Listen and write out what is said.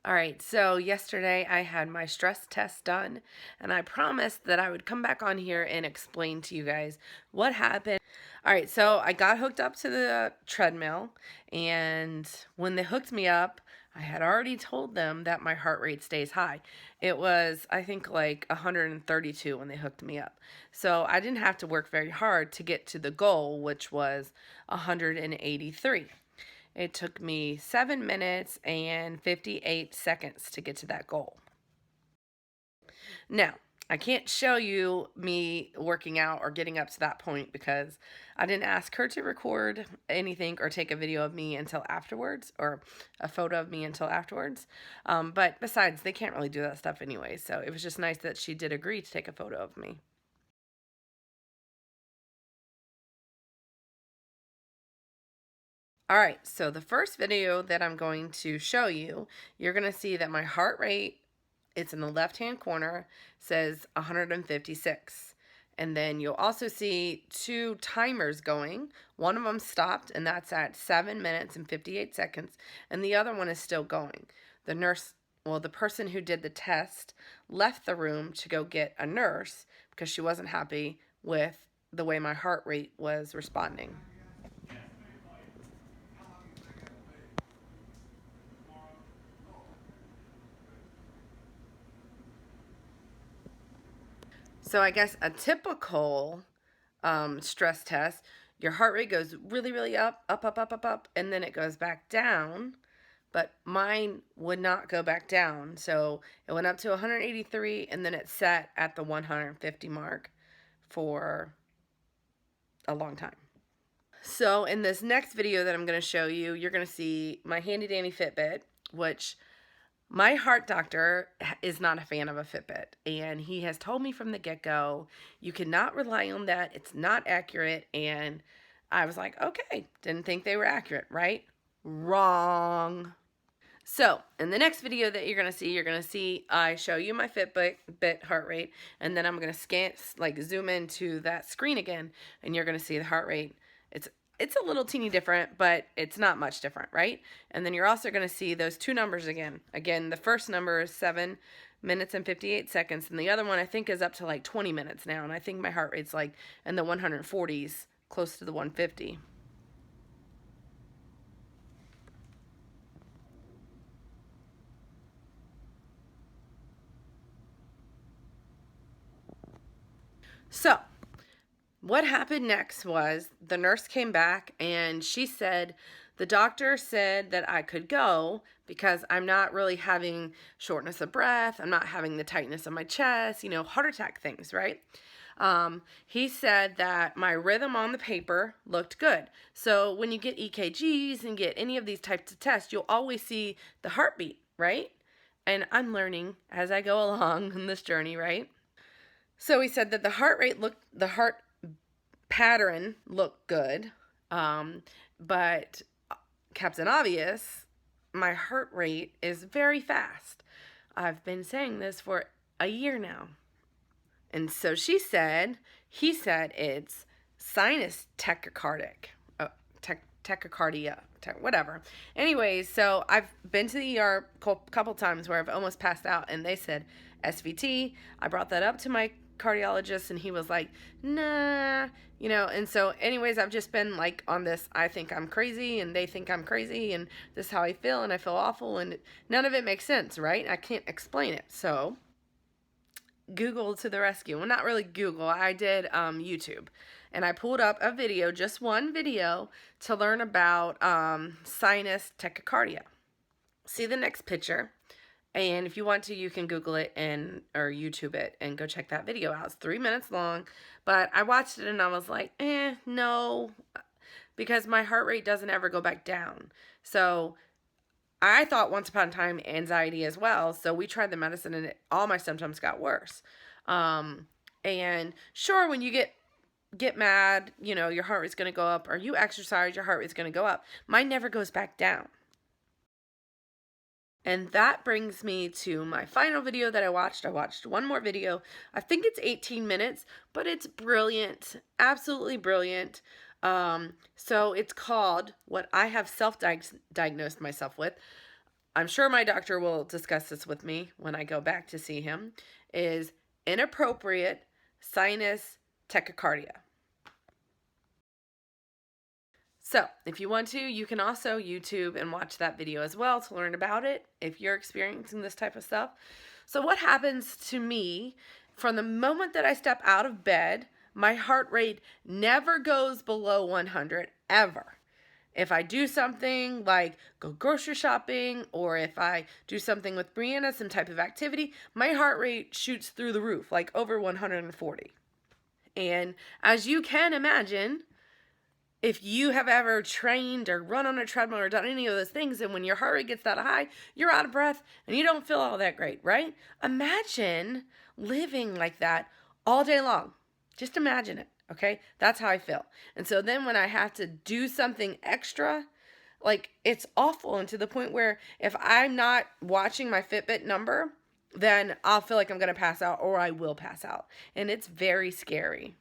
All right, so yesterday I had my stress test done, and I promised that I would come back on here and explain to you guys what happened. All right, so I got hooked up to the treadmill, and when they hooked me up, I had already told them that my heart rate stays high. It was, I think, like 132 when they hooked me up. So I didn't have to work very hard to get to the goal, which was 183. It took me 7 minutes and 58 seconds to get to that goal. Now, I can't show you me working out or getting up to that point because I didn't ask her to record anything or take a video of me until afterwards, or a photo of me until afterwards. But besides, they can't really do that stuff anyway, so it was just nice that she did agree to take a photo of me. All right, so the first video that I'm going to show you, you're going to see that my heart rate, it's in the left-hand corner, says 156. And then you'll also see two timers going. One of them stopped, and that's at 7 minutes and 58 seconds. And the other one is still going. The nurse, well, the person who did the test left the room to go get a nurse because she wasn't happy with the way my heart rate was responding. So I guess a typical stress test, your heart rate goes really, really up, up, up, up, up, up, and then it goes back down. But mine would not go back down. So it went up to 183, and then it sat at the 150 mark for a long time. So in this next video that I'm going to show you, you're going to see my handy dandy Fitbit, which my heart doctor is not a fan of a Fitbit, and he has told me from the get-go, you cannot rely on that. It's not accurate, and I was like, okay, didn't think they were accurate, right? Wrong. So, in the next video that you're going to see I show you my Fitbit heart rate, and then I'm going to scan, like zoom into that screen again, and you're going to see the heart rate. It's a little teeny different, but it's not much different, right? And then you're also going to see those two numbers again. Again, the first number is 7 minutes and 58 seconds, and the other one I think is up to like 20 minutes now, and I think my heart rate's like in the 140s, close to the 150. So, what happened next was the nurse came back and she said, the doctor said that I could go because I'm not really having shortness of breath. I'm not having the tightness of my chest, heart attack things, right? He said that my rhythm on the paper looked good. So when you get EKGs and get any of these types of tests, you'll always see the heartbeat, right? And I'm learning as I go along in this journey, right? So he said that the heart pattern looked good, but Captain Obvious, my heart rate is very fast. I've been saying this for a year now. And so he said it's sinus tachycardic, tachycardia, whatever. Anyways, so I've been to the ER a couple times where I've almost passed out, and they said SVT. I brought that up to my cardiologist, and he was like, nah, and so anyways, I've just been like on this, I think I'm crazy, and they think I'm crazy, and this is how I feel, and I feel awful, and none of it makes sense, right? I can't explain it. So Google to the rescue. Well, not really Google. I did YouTube, and I pulled up a video, just one video, to learn about sinus tachycardia. See the next picture, and if you want to, you can Google it or YouTube it and go check that video out. It's 3 minutes long, but I watched it and I was like, no, because my heart rate doesn't ever go back down. So I thought once upon a time anxiety as well. So we tried the medicine, and all my symptoms got worse. And sure, when you get mad, your heart rate's going to go up, or you exercise, your heart rate's going to go up. Mine never goes back down. And that brings me to my final video that I watched. I watched one more video. I think it's 18 minutes, but it's brilliant. Absolutely brilliant. So it's called, what I have self-diagnosed myself with, I'm sure my doctor will discuss this with me when I go back to see him, is inappropriate sinus tachycardia. So, if you want to, you can also YouTube and watch that video as well to learn about it if you're experiencing this type of stuff. So, what happens to me from the moment that I step out of bed, my heart rate never goes below 100 ever. If I do something like go grocery shopping, or if I do something with Brianna, some type of activity, my heart rate shoots through the roof, like over 140. And as you can imagine, if you have ever trained or run on a treadmill or done any of those things, and when your heart rate gets that high, you're out of breath and you don't feel all that great, right? Imagine living like that all day long. Just imagine it, okay? That's how I feel. And so then when I have to do something extra, like it's awful, and to the point where if I'm not watching my Fitbit number, then I'll feel like I'm going to pass out, or I will pass out. And it's very scary.